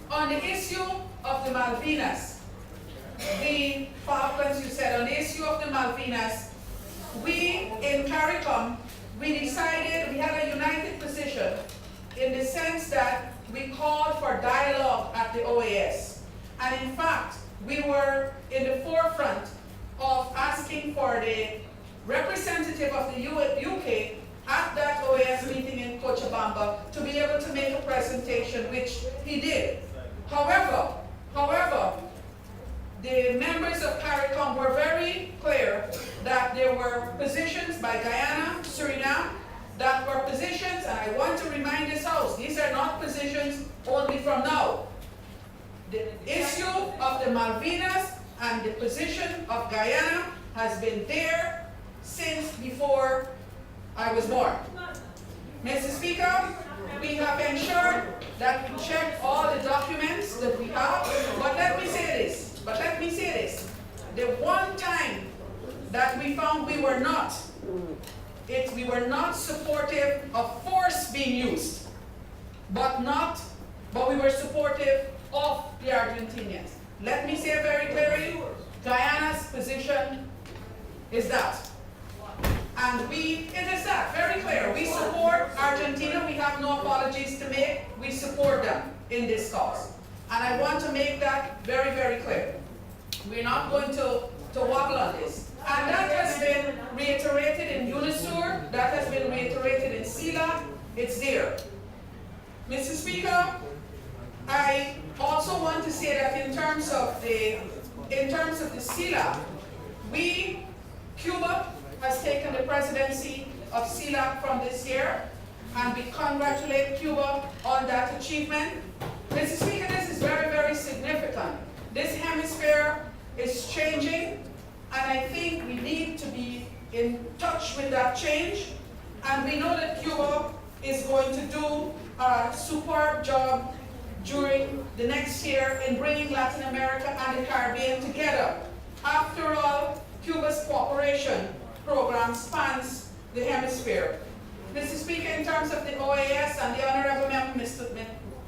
On the issue of the Malvinas, the Falklands, you said, on the issue of the Malvinas, we in CARICOM, we decided, we had a united position in the sense that we called for dialogue at the OAS. And in fact, we were in the forefront of asking for the representative of the UK at that OAS meeting in Cochabamba to be able to make a presentation, which he did. However, the members of CARICOM were very clear that there were positions by Guyana, Suriname, that were positions, and I want to remind this House, these are not positions only from now. The issue of the Malvinas and the position of Guyana has been there since before I was born. Mr. Speaker, we have ensured that we check all the documents that we have, but let me say this, the one time that we found we were not supportive of force being used, but we were supportive of the Argentinians. Let me say very clearly, Guyana's position is that. And it is that, very clear. We support Argentina, we have no apologies to make, we support them in this cause. And I want to make that very, very clear. We're not going to wobble on this. And that has been reiterated in UNISUR, that has been reiterated in CELAC, it's there. Mr. Speaker, I also want to say that in terms of the CELAC, Cuba has taken the presidency of CELAC from this year, and we congratulate Cuba on that achievement. Mr. Speaker, this is very, very significant. This hemisphere is changing, and I think we need to be in touch with that change. And we know that Cuba is going to do a superb job during the next year in bringing Latin America and the Caribbean together. After all, Cuba's cooperation program spans the hemisphere. Mr. Speaker, in terms of the OAS, and the Honorable Member,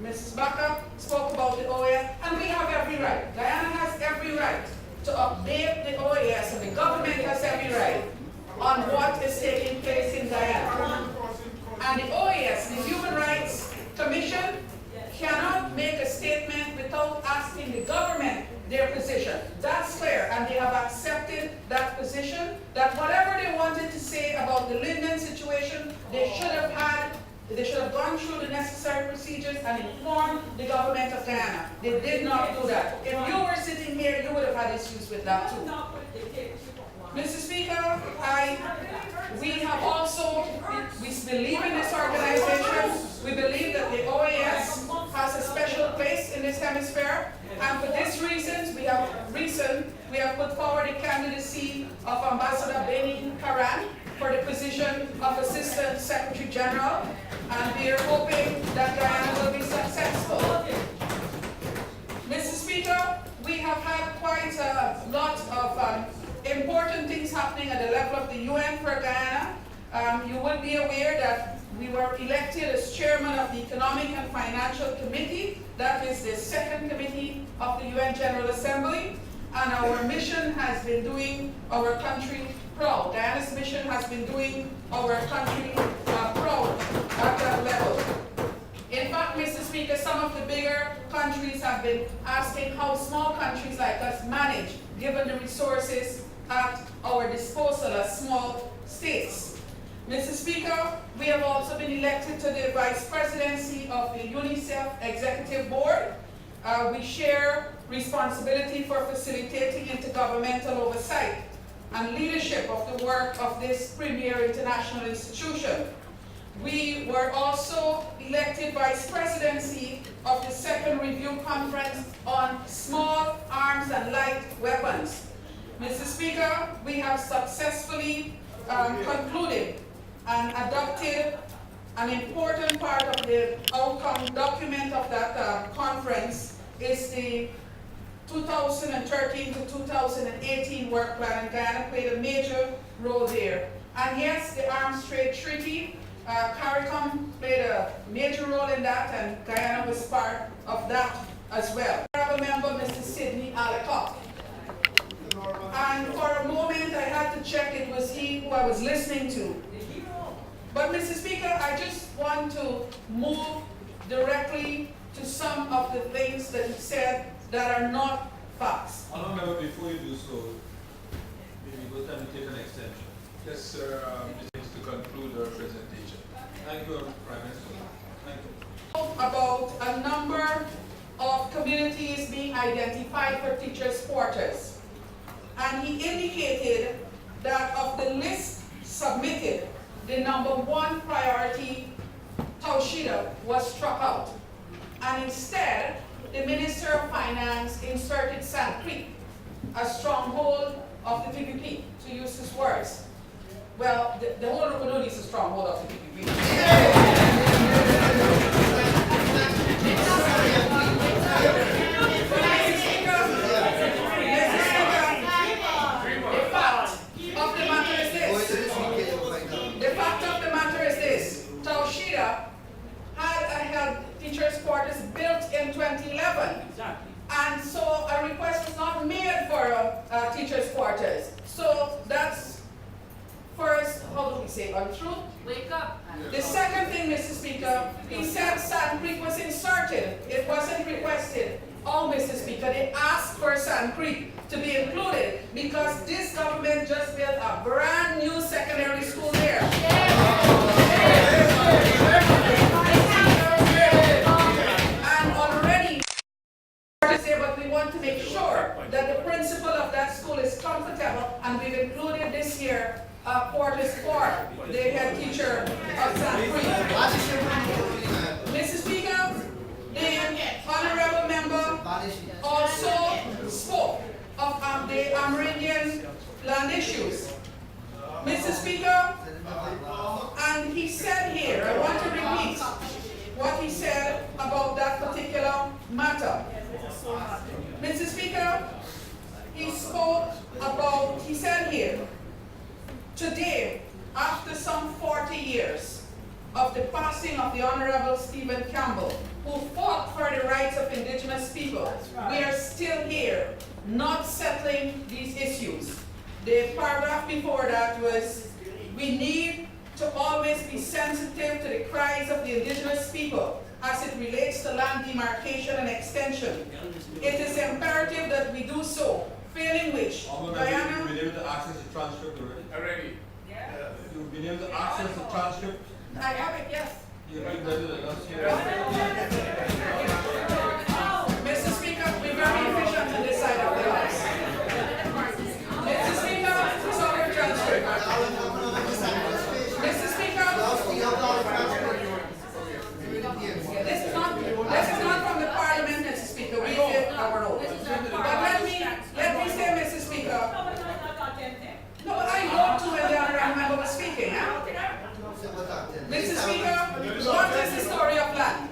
Mrs. Baca, spoke about the OAS, and we have every right. Guyana has every right to update the OAS, and the government has every right on what is taking place in Guyana. And the OAS, the Human Rights Commission, cannot make a statement without asking the government their position. That's clear, and they have accepted that position, that whatever they wanted to say about the Linden situation, they should have gone through the necessary procedures and informed the government of Guyana. They did not do that. If you were sitting here, you would have had issues with that too. Mr. Speaker, we have also, we believe in this organization. We believe that the OAS has a special place in this hemisphere, and for this reason, we have put forward the candidacy of Ambassador Beni Karan for the position of Assistant Secretary General, and we are hoping that Guyana will be successful. Mr. Speaker, we have had quite a lot of important things happening at the level of the UN for Guyana. You will be aware that we were elected as chairman of the Economic and Financial Committee. That is the second committee of the UN General Assembly. and our mission has been doing our country proud. Guyana's mission has been doing our country proud at that level. In fact, Mr. Speaker, some of the bigger countries have been asking how small countries like us manage, given the resources at our disposal as small states. Mr. Speaker, we have also been elected to the Vice Presidency of the UNICEF Executive Board. We share responsibility for facilitating intergovernmental oversight and leadership of the work of this premier international institution. We were also elected Vice Presidency of the second review conference on small arms and light weapons. Mr. Speaker, we have successfully concluded and adopted an important part of the outcome document of that conference is the 2013 to 2018 work plan, and Guyana played a major role there. And yes, the Arms Trade Treaty, CARICOM played a major role in that, and Guyana was part of that as well. I remember Mr. Sidney Allecott. And for a moment I had to check it was he who I was listening to. But Mr. Speaker, I just want to move directly to some of the things that he said that are not facts. Honourable, before you do so, maybe it was time to take an extension. Yes, sir. To conclude our presentation. Thank you, Prime Minister. Thank you. About a number of communities being identified for teachers' quarters. And he indicated that of the list submitted, the number one priority, Taushida, was struck out. And instead, the Minister of Finance inserted Sand Creek, a stronghold of the PPP, to use his words. Well, the whole Rupununi is a stronghold of the PPP. The fact of the matter is this. Taushida had teachers' quarters built in 2011. And so a request was not made for teachers' quarters. So that's first, how do we say, untrue? Wake up. The second thing, Mr. Speaker, he said Sand Creek was inserted. It wasn't requested. Oh, Mr. Speaker, they asked for Sand Creek to be included because this government just built a brand new secondary school there. And already, but we want to make sure that the principal of that school is comfortable, and we've included this year quarters for the head teacher of Sand Creek. Mr. Speaker, the honorable member also spoke of the Amerindian land issues. Mr. Speaker, and he said here, I want to repeat what he said about that particular matter. Mr. Speaker, he spoke about, he said here, today, after some 40 years of the passing of the Honorable Stephen Campbell, who fought for the rights of indigenous people, we are still here, not settling these issues. The paragraph before that was, we need to always be sensitive to the cries of the indigenous people as it relates to land demarcation and extension. It is imperative that we do so, failing which, Guyana... You've been able to access the transcript already? Yeah. You've been able to access the transcript? I have it, yes. You've been better than us here. Mr. Speaker, we're very efficient on this side of the house. Mr. Speaker, it's our transcript. Mr. Speaker, this is not from the Parliament, Mr. Speaker. We did our own. But let me say, Mr. Speaker. No, I hope to when the honorable member was speaking. Huh? Mr. Speaker, what is the story of land?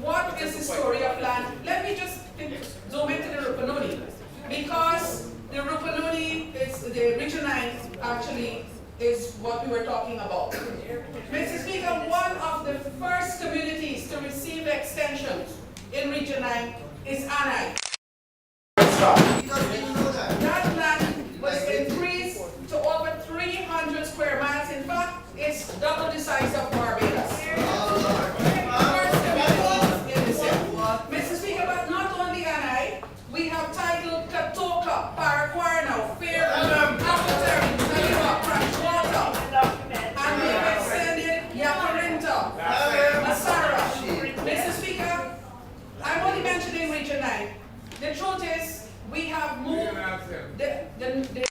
What is the story of land? Let me just zoom into the Rupununi. Because the Rupununi is, the Region 9 actually is what we were talking about. Mr. Speaker, one of the first communities to receive extensions in Region 9 is Anai. double the size of Barbados. Mr. Speaker, but not only am I, we have titled Katoka, Paraquarno, Fairview, Appleton, Taliwa, Freshwater, and we have extended Yacarinta, Masara. Mr. Speaker, I'm only mentioning Region 9. The truth is, we have moved the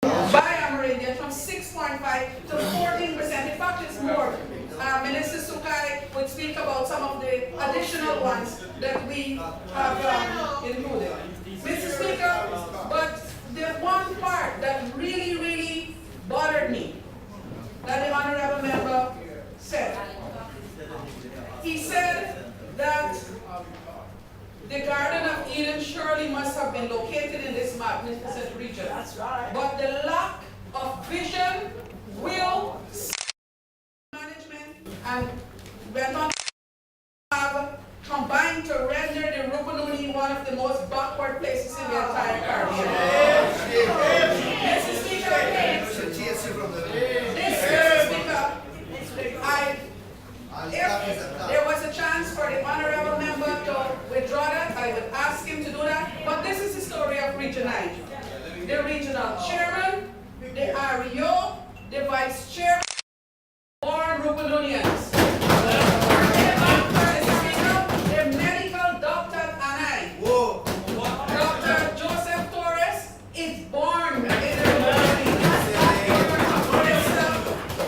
Parliamentary from 6.5 to 14%. In fact, it's more. Minister Sukai would speak about some of the additional ones that we have included. Mr. Speaker, but the one part that really bothered me, that the honorable member said, he said that the Garden of Eden surely must have been located in this magnificent region. That's right. But the lack of vision, will, management, and went on to have combined to render the Rupununi one of the most backward places in the entire Caribbean. Mr. Speaker, if there was a chance for the honorable member to withdraw that, I would ask him to do that. But this is the story of Region 9. The regional chairman, the REO, the vice chairman, born Rupununians. The medical doctor and I, Dr. Joseph Torres, is born in the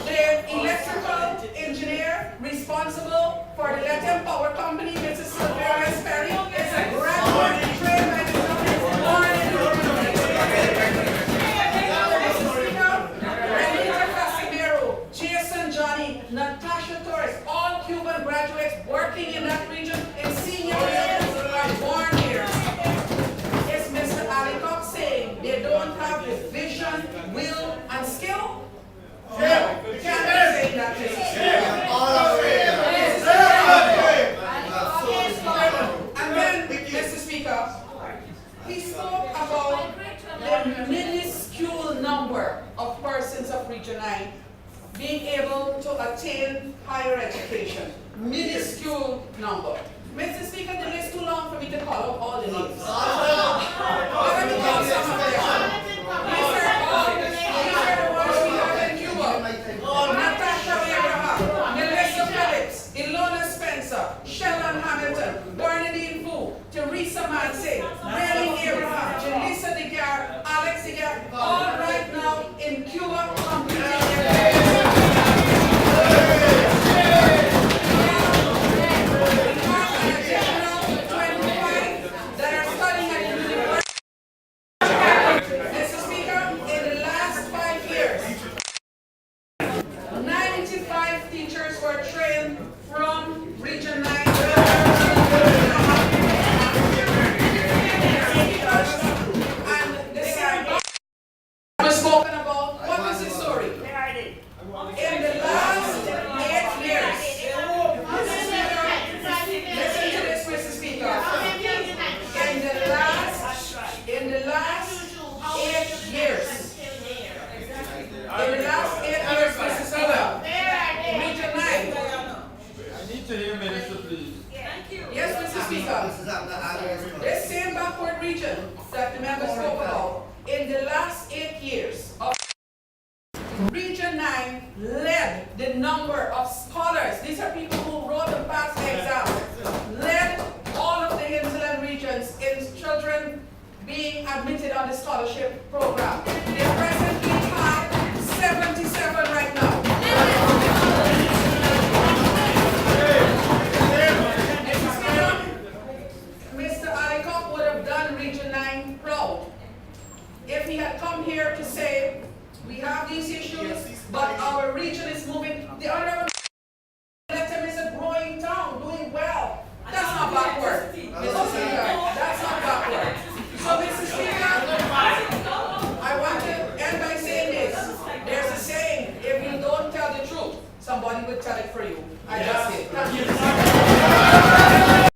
the electrical engineer responsible for the Latin Power Company, Mrs. Sylvia Perry, is a graduate trained by the government, born in the Jason Johnny, Natasha Torres, all Cuban graduates working in that region in senior levels are born here. Is Mr. Alicop saying they don't have the vision, will, and skill? No, you can't be saying that, And then, Mr. Speaker, he spoke about the minuscule number of persons of Region 9 being able to attain higher education. Minuscule number. Mr. Speaker, the list is too long for me to call up all the names. But let me call some of them. These are the ones we have in Cuba. Natasha Abraham, Melissa Phillips, Ilona Spencer, Sheldon Hamilton, Bernadine Fu, Teresa Mansey, Rennie Abraham, Jelisa Degar, Alex Degar, all right now in Cuba completing their spoken about. What is the story? In the last 8 years, listen to this, Mr. Speaker. In the last 8 years, Mr. Speaker, Region 9. I need to hear Minister, please. Yes, Mr. Speaker. This same backward region that the member spoke about, in the last 8 years, Region 9 led the number of scholars. These are people who wrote and passed the exam. Led all of the hinterland regions in children being admitted on the scholarship program. They presently have 77 right now. Mr. Alicop would have done Region 9 proud if he had come here to say, we have these issues, but our region is moving. The honorable